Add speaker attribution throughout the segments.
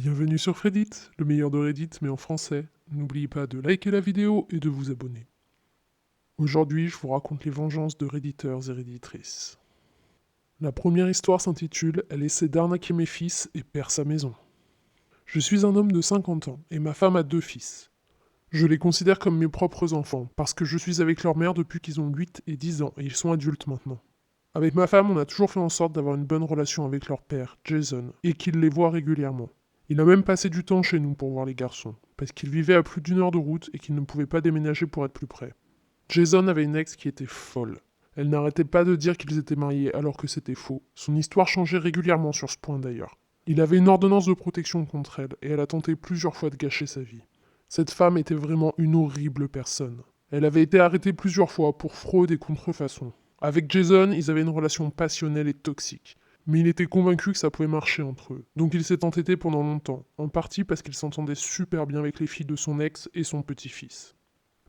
Speaker 1: Bienvenue sur Reddit, le meilleur de Reddit mais en français. N'oubliez pas de liker la vidéo et de vous abonner. Aujourd'hui, je vous raconte les vengeances de redditeurs et redditrices. La première histoire s'intitule « Elle essaie d'arnaquer mes fils et perd sa maison ». Je suis un homme de 50 ans et ma femme a 2 fils. Je les considère comme mes propres enfants parce que je suis avec leur mère depuis qu'ils ont 8 et 10 ans et ils sont adultes maintenant. Avec ma femme, on a toujours fait en sorte d'avoir une bonne relation avec leur père, Jason, et qu'il les voit régulièrement. Il a même passé du temps chez nous pour voir les garçons, parce qu'il vivait à plus d'1 heure de route et qu'il ne pouvait pas déménager pour être plus près. Jason avait une ex qui était folle. Elle n'arrêtait pas de dire qu'ils étaient mariés alors que c'était faux. Son histoire changeait régulièrement sur ce point d'ailleurs. Il avait une ordonnance de protection contre elle, et elle a tenté plusieurs fois de gâcher sa vie. Cette femme était vraiment une horrible personne. Elle avait été arrêtée plusieurs fois pour fraude et contrefaçon. Avec Jason, ils avaient une relation passionnelle et toxique. Mais il était convaincu que ça pouvait marcher entre eux. Donc il s'est entêté pendant longtemps, en partie parce qu'il s'entendait super bien avec les filles de son ex et son petit-fils.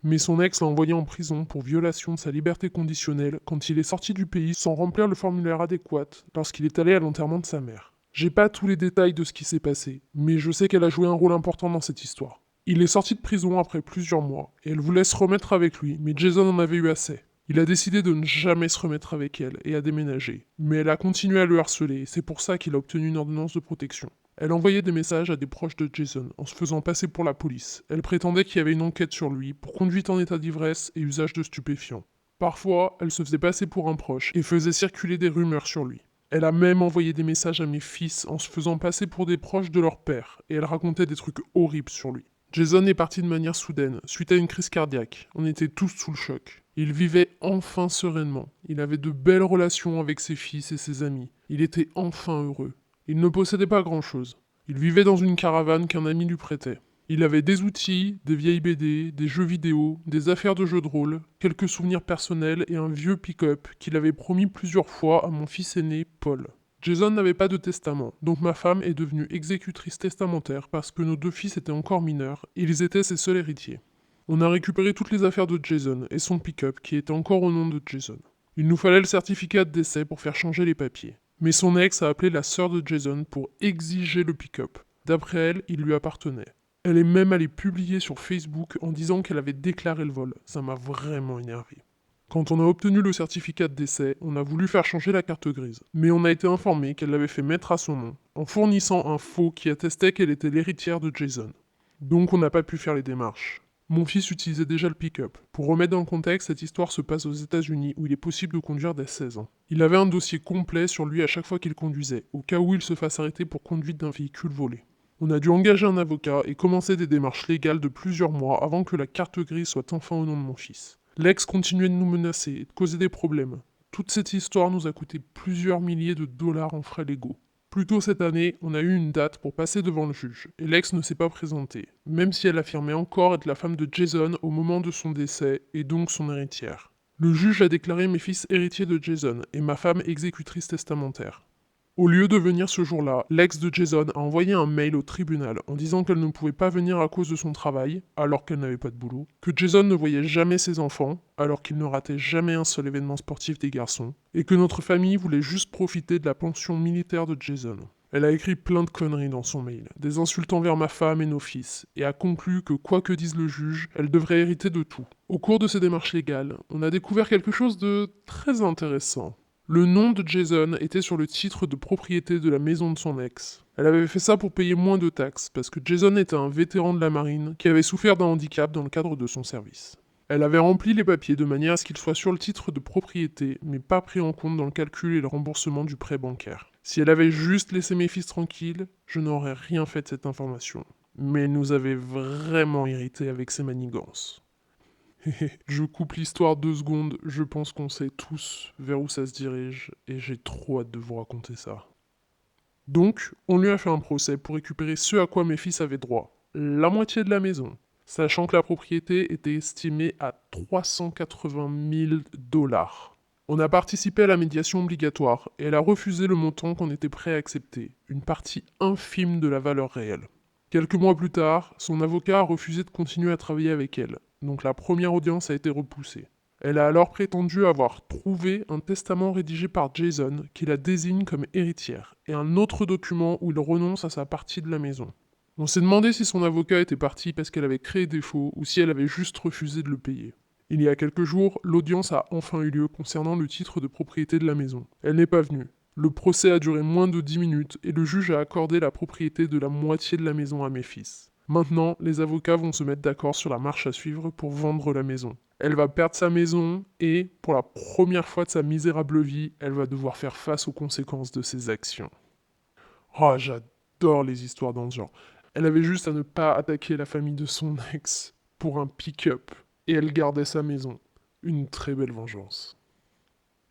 Speaker 1: Mais son ex l'a envoyé en prison pour violation de sa liberté conditionnelle quand il est sorti du pays sans remplir le formulaire adéquat lorsqu'il est allé à l'enterrement de sa mère. J'ai pas tous les détails de ce qui s'est passé, mais je sais qu'elle a joué un rôle important dans cette histoire. Il est sorti de prison après plusieurs mois, et elle voulait se remettre avec lui, mais Jason en avait eu assez. Il a décidé de ne jamais se remettre avec elle et a déménagé. Mais elle a continué à le harceler et c'est pour ça qu'il a obtenu une ordonnance de protection. Elle envoyait des messages à des proches de Jason en se faisant passer pour la police. Elle prétendait qu'il y avait une enquête sur lui pour conduite en état d'ivresse et usage de stupéfiants. Parfois, elle se faisait passer pour un proche et faisait circuler des rumeurs sur lui. Elle a même envoyé des messages à mes fils en se faisant passer pour des proches de leur père et elle racontait des trucs horribles sur lui. Jason est parti de manière soudaine, suite à une crise cardiaque. On était tous sous le choc. Il vivait enfin sereinement. Il avait de belles relations avec ses fils et ses amis. Il était enfin heureux. Il ne possédait pas grand-chose. Il vivait dans une caravane qu'un ami lui prêtait. Il avait des outils, des vieilles BD, des jeux vidéo, des affaires de jeux de rôle, quelques souvenirs personnels et un vieux pick-up qu'il avait promis plusieurs fois à mon fils aîné, Paul. Jason n'avait pas de testament, donc ma femme est devenue exécutrice testamentaire parce que nos 2 fils étaient encore mineurs et ils étaient ses seuls héritiers. On a récupéré toutes les affaires de Jason et son pick-up qui était encore au nom de Jason. Il nous fallait le certificat de décès pour faire changer les papiers. Mais son ex a appelé la sœur de Jason pour exiger le pick-up. D'après elle, il lui appartenait. Elle est même allée publier sur Facebook en disant qu'elle avait déclaré le vol. Ça m'a vraiment énervé. Quand on a obtenu le certificat de décès, on a voulu faire changer la carte grise. Mais on a été informé qu'elle l'avait fait mettre à son nom, en fournissant un faux qui attestait qu'elle était l'héritière de Jason. Donc on n'a pas pu faire les démarches. Mon fils utilisait déjà le pick-up. Pour remettre dans le contexte, cette histoire se passe aux États-Unis où il est possible de conduire dès 16 ans. Il avait un dossier complet sur lui à chaque fois qu'il conduisait, au cas où il se fasse arrêter pour conduite d'un véhicule volé. On a dû engager un avocat et commencer des démarches légales de plusieurs mois avant que la carte grise soit enfin au nom de mon fils. L'ex continuait de nous menacer et de causer des problèmes. Toute cette histoire nous a coûté plusieurs milliers de dollars en frais légaux. Plus tôt cette année, on a eu une date pour passer devant le juge, et l'ex ne s'est pas présentée, même si elle affirmait encore être la femme de Jason au moment de son décès, et donc son héritière. Le juge a déclaré mes fils héritiers de Jason, et ma femme exécutrice testamentaire. Au lieu de venir ce jour-là, l'ex de Jason a envoyé un mail au tribunal en disant qu'elle ne pouvait pas venir à cause de son travail, alors qu'elle n'avait pas de boulot, que Jason ne voyait jamais ses enfants, alors qu'il ne ratait jamais un seul événement sportif des garçons, et que notre famille voulait juste profiter de la pension militaire de Jason. Elle a écrit plein de conneries dans son mail, des insultes envers ma femme et nos fils, et a conclu que quoi que dise le juge, elle devrait hériter de tout. Au cours de ces démarches légales, on a découvert quelque chose de très intéressant. Le nom de Jason était sur le titre de propriété de la maison de son ex. Elle avait fait ça pour payer moins de taxes, parce que Jason était un vétéran de la marine qui avait souffert d'un handicap dans le cadre de son service. Elle avait rempli les papiers de manière à ce qu'il soit sur le titre de propriété, mais pas pris en compte dans le calcul et le remboursement du prêt bancaire. Si elle avait juste laissé mes fils tranquilles, je n'aurais rien fait de cette information. Mais elle nous avait vraiment irrités avec ses manigances. Je coupe l'histoire 2 secondes, je pense qu'on sait tous vers où ça se dirige, et j'ai trop hâte de vous raconter ça. Donc, on lui a fait un procès pour récupérer ce à quoi mes fils avaient droit, la moitié de la maison, sachant que la propriété était estimée à 380 000 dollars. On a participé à la médiation obligatoire, et elle a refusé le montant qu'on était prêt à accepter, une partie infime de la valeur réelle. Quelques mois plus tard, son avocat a refusé de continuer à travailler avec elle, donc la première audience a été repoussée. Elle a alors prétendu avoir trouvé un testament rédigé par Jason qui la désigne comme héritière, et un autre document où il renonce à sa partie de la maison. On s'est demandé si son avocat était parti parce qu'elle avait créé des faux ou si elle avait juste refusé de le payer. Il y a quelques jours, l'audience a enfin eu lieu concernant le titre de propriété de la maison. Elle n'est pas venue. Le procès a duré moins de 10 minutes et le juge a accordé la propriété de la moitié de la maison à mes fils. Maintenant, les avocats vont se mettre d'accord sur la marche à suivre pour vendre la maison. Elle va perdre sa maison et, pour la première fois de sa misérable vie, elle va devoir faire face aux conséquences de ses actions. Oh, j'adore les histoires dans ce genre. Elle avait juste à ne pas attaquer la famille de son ex pour un pick-up, et elle gardait sa maison. Une très belle vengeance.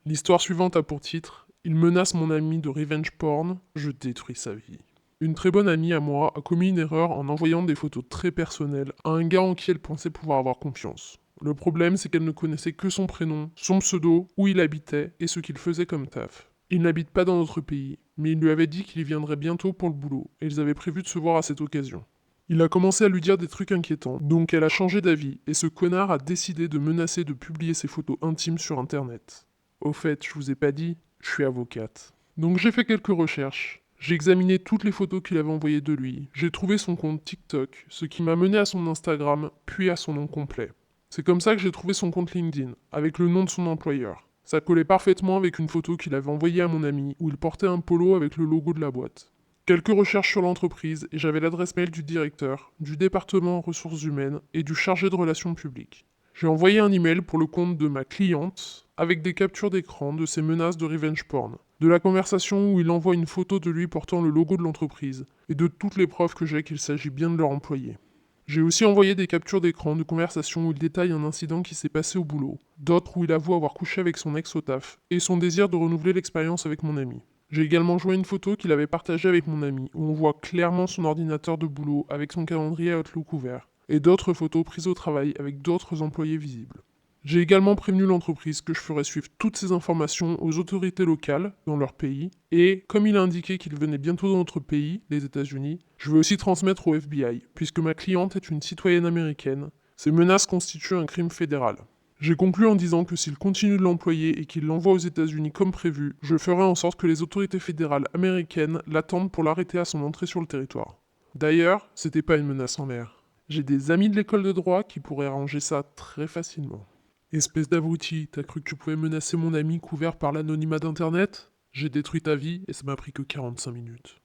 Speaker 1: L'histoire suivante a pour titre « Il menace mon ami de revenge porn, je détruis sa vie ». Une très bonne amie à moi a commis une erreur en envoyant des photos très personnelles à un gars en qui elle pensait pouvoir avoir confiance. Le problème, c'est qu'elle ne connaissait que son prénom, son pseudo, où il habitait et ce qu'il faisait comme taf. Il n'habite pas dans notre pays, mais il lui avait dit qu'il y viendrait bientôt pour le boulot, et ils avaient prévu de se voir à cette occasion. Il a commencé à lui dire des trucs inquiétants, donc elle a changé d'avis, et ce connard a décidé de menacer de publier ses photos intimes sur internet. Au fait, je vous ai pas dit, je suis avocate. Donc j'ai fait quelques recherches. J'ai examiné toutes les photos qu'il avait envoyées de lui. J'ai trouvé son compte TikTok, ce qui m'a mené à son Instagram, puis à son nom complet. C'est comme ça que j'ai trouvé son compte LinkedIn, avec le nom de son employeur. Ça collait parfaitement avec une photo qu'il avait envoyée à mon ami, où il portait un polo avec le logo de la boîte. Quelques recherches sur l'entreprise, et j'avais l'adresse mail du directeur, du département ressources humaines et du chargé de relations publiques. J'ai envoyé un email pour le compte de ma cliente, avec des captures d'écran de ses menaces de revenge porn, de la conversation où il envoie une photo de lui portant le logo de l'entreprise, et de toutes les preuves que j'ai qu'il s'agit bien de leur employé. J'ai aussi envoyé des captures d'écran de conversations où il détaille un incident qui s'est passé au boulot, d'autres où il avoue avoir couché avec son ex au taf, et son désir de renouveler l'expérience avec mon ami. J'ai également joint une photo qu'il avait partagée avec mon ami, où on voit clairement son ordinateur de boulot avec son calendrier Outlook ouvert, et d'autres photos prises au travail avec d'autres employés visibles. J'ai également prévenu l'entreprise que je ferais suivre toutes ces informations aux autorités locales dans leur pays, et comme il a indiqué qu'il venait bientôt dans notre pays, les États-Unis, je vais aussi transmettre au FBI, puisque ma cliente est une citoyenne américaine. Ces menaces constituent un crime fédéral. J'ai conclu en disant que s'il continue de l'employer et qu'il l'envoie aux États-Unis comme prévu, je ferai en sorte que les autorités fédérales américaines l'attendent pour l'arrêter à son entrée sur le territoire. D'ailleurs, c'était pas une menace en l'air. J'ai des amis de l'école de droit qui pourraient arranger ça très facilement. Espèce d'abruti, t'as cru que tu pouvais menacer mon ami couvert par l'anonymat d'Internet? J'ai détruit ta vie et ça m'a pris que 45 minutes.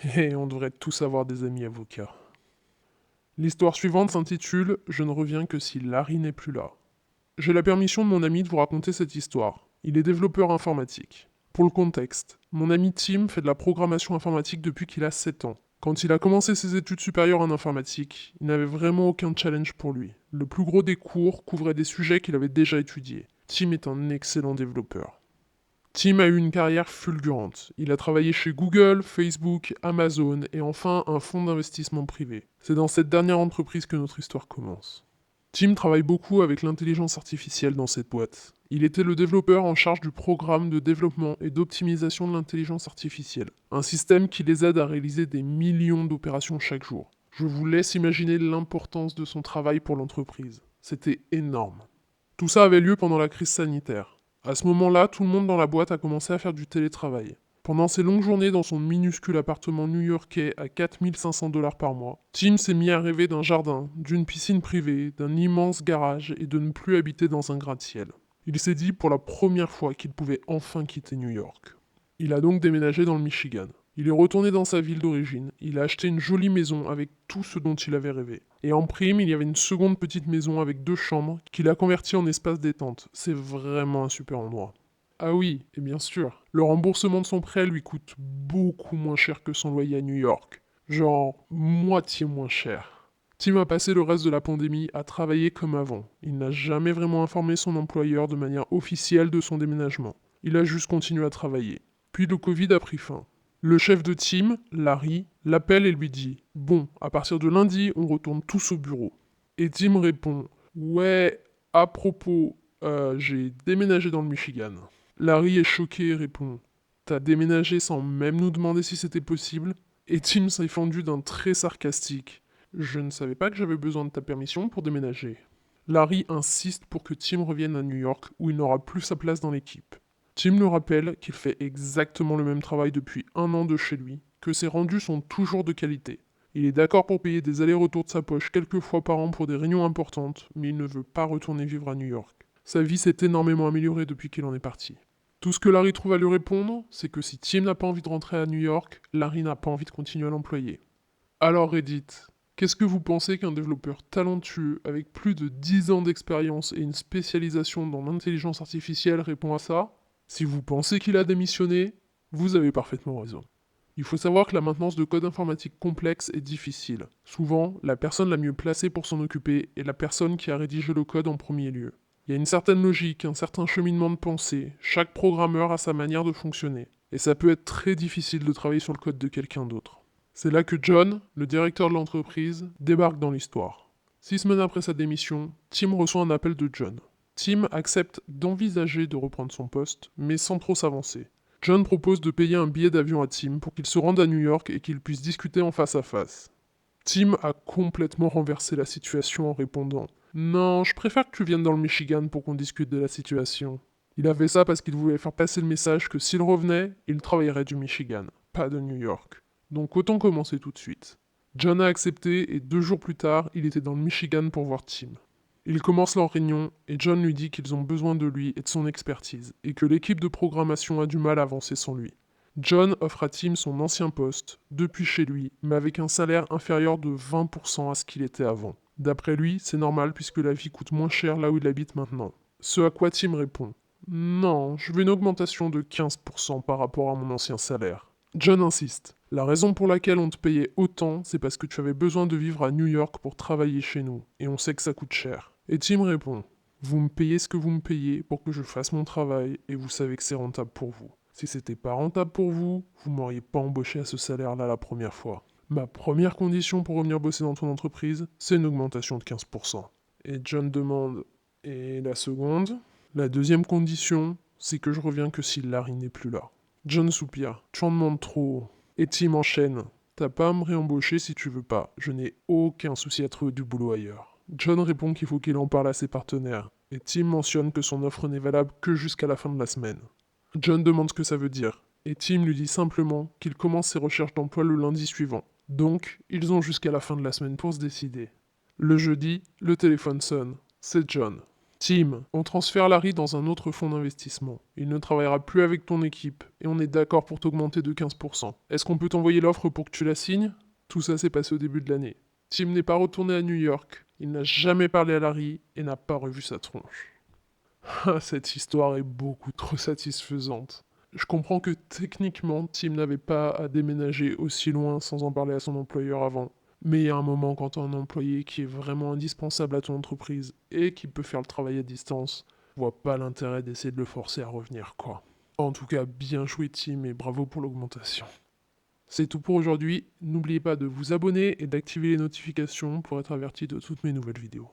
Speaker 1: Hé, on devrait tous avoir des amis avocats. L'histoire suivante s'intitule « Je ne reviens que si Larry n'est plus là ». J'ai la permission de mon ami de vous raconter cette histoire. Il est développeur informatique. Pour le contexte, mon ami Tim fait de la programmation informatique depuis qu'il a 7 ans. Quand il a commencé ses études supérieures en informatique, il n'avait vraiment aucun challenge pour lui. Le plus gros des cours couvrait des sujets qu'il avait déjà étudiés. Tim est un excellent développeur. Tim a eu une carrière fulgurante. Il a travaillé chez Google, Facebook, Amazon et enfin un fonds d'investissement privé. C'est dans cette dernière entreprise que notre histoire commence. Tim travaille beaucoup avec l'intelligence artificielle dans cette boîte. Il était le développeur en charge du programme de développement et d'optimisation de l'intelligence artificielle, un système qui les aide à réaliser des millions d'opérations chaque jour. Je vous laisse imaginer l'importance de son travail pour l'entreprise. C'était énorme. Tout ça avait lieu pendant la crise sanitaire. À ce moment-là, tout le monde dans la boîte a commencé à faire du télétravail. Pendant ses longues journées dans son minuscule appartement new-yorkais à 4500$ par mois, Tim s'est mis à rêver d'un jardin, d'une piscine privée, d'un immense garage et de ne plus habiter dans un gratte-ciel. Il s'est dit pour la première fois qu'il pouvait enfin quitter New York. Il a donc déménagé dans le Michigan. Il est retourné dans sa ville d'origine, il a acheté une jolie maison avec tout ce dont il avait rêvé. Et en prime, il y avait une seconde petite maison avec 2 chambres qu'il a convertie en espace détente. C'est vraiment un super endroit. Ah oui, et bien sûr, le remboursement de son prêt lui coûte beaucoup moins cher que son loyer à New York. Genre, moitié moins cher. Tim a passé le reste de la pandémie à travailler comme avant. Il n'a jamais vraiment informé son employeur de manière officielle de son déménagement. Il a juste continué à travailler. Puis le Covid a pris fin. Le chef de Tim, Larry, l'appelle et lui dit « Bon, à partir de lundi, on retourne tous au bureau. » Et Tim répond « Ouais, à propos, j'ai déménagé dans le Michigan. » Larry est choqué et répond « T'as déménagé sans même nous demander si c'était possible ?» Et Tim s'est fendu d'un trait sarcastique « Je ne savais pas que j'avais besoin de ta permission pour déménager. » Larry insiste pour que Tim revienne à New York où il n'aura plus sa place dans l'équipe. Tim le rappelle qu'il fait exactement le même travail depuis 1 an de chez lui, que ses rendus sont toujours de qualité. Il est d'accord pour payer des allers-retours de sa poche quelques fois par an pour des réunions importantes, mais il ne veut pas retourner vivre à New York. Sa vie s'est énormément améliorée depuis qu'il en est parti. Tout ce que Larry trouve à lui répondre, c'est que si Tim n'a pas envie de rentrer à New York, Larry n'a pas envie de continuer à l'employer. Alors Reddit, qu'est-ce que vous pensez qu'un développeur talentueux avec plus de 10 ans d'expérience et une spécialisation dans l'intelligence artificielle répond à ça? Si vous pensez qu'il a démissionné, vous avez parfaitement raison. Il faut savoir que la maintenance de code informatique complexe est difficile. Souvent, la personne la mieux placée pour s'en occuper est la personne qui a rédigé le code en premier lieu. Il y a une certaine logique, un certain cheminement de pensée, chaque programmeur a sa manière de fonctionner, et ça peut être très difficile de travailler sur le code de quelqu'un d'autre. C'est là que John, le directeur de l'entreprise, débarque dans l'histoire. 6 semaines après sa démission, Tim reçoit un appel de John. Tim accepte d'envisager de reprendre son poste, mais sans trop s'avancer. John propose de payer un billet d'avion à Tim pour qu'il se rende à New York et qu'ils puissent discuter en face à face. Tim a complètement renversé la situation en répondant « Non, je préfère que tu viennes dans le Michigan pour qu'on discute de la situation ». Il a fait ça parce qu'il voulait faire passer le message que s'il revenait, il travaillerait du Michigan, pas de New York. Donc autant commencer tout de suite. John a accepté et 2 jours plus tard, il était dans le Michigan pour voir Tim. Ils commencent leur réunion et John lui dit qu'ils ont besoin de lui et de son expertise, et que l'équipe de programmation a du mal à avancer sans lui. John offre à Tim son ancien poste, depuis chez lui, mais avec un salaire inférieur de 20% à ce qu'il était avant. D'après lui, c'est normal puisque la vie coûte moins cher là où il habite maintenant. Ce à quoi Tim répond « Non, je veux une augmentation de 15% par rapport à mon ancien salaire. » John insiste. La raison pour laquelle on te payait autant, c'est parce que tu avais besoin de vivre à New York pour travailler chez nous, et on sait que ça coûte cher. Et Tim répond, vous me payez ce que vous me payez pour que je fasse mon travail, et vous savez que c'est rentable pour vous. Si c'était pas rentable pour vous, vous m'auriez pas embauché à ce salaire-là la première fois. Ma première condition pour revenir bosser dans ton entreprise, c'est une augmentation de 15%. Et John demande, et la seconde? La deuxième condition, c'est que je reviens que si Larry n'est plus là. John soupire, tu en demandes trop. Et Tim enchaîne. T'as pas à me réembaucher si tu veux pas. Je n'ai aucun souci à trouver du boulot ailleurs. John répond qu'il faut qu'il en parle à ses partenaires. Et Tim mentionne que son offre n'est valable que jusqu'à la fin de la semaine. John demande ce que ça veut dire. Et Tim lui dit simplement qu'il commence ses recherches d'emploi le lundi suivant. Donc, ils ont jusqu'à la fin de la semaine pour se décider. Le jeudi, le téléphone sonne. C'est John. Tim, on transfère Larry dans un autre fonds d'investissement. Il ne travaillera plus avec ton équipe, et on est d'accord pour t'augmenter de 15%. Est-ce qu'on peut t'envoyer l'offre pour que tu la signes? Tout ça s'est passé au début de l'année. Tim n'est pas retourné à New York, il n'a jamais parlé à Larry, et n'a pas revu sa tronche. Ah, cette histoire est beaucoup trop satisfaisante. Je comprends que techniquement, Tim n'avait pas à déménager aussi loin sans en parler à son employeur avant. Mais il y a un moment quand tu as un employé qui est vraiment indispensable à ton entreprise et qui peut faire le travail à distance, je vois pas l'intérêt d'essayer de le forcer à revenir, quoi. En tout cas, bien joué Tim et bravo pour l'augmentation. C'est tout pour aujourd'hui, n'oubliez pas de vous abonner et d'activer les notifications pour être averti de toutes mes nouvelles vidéos.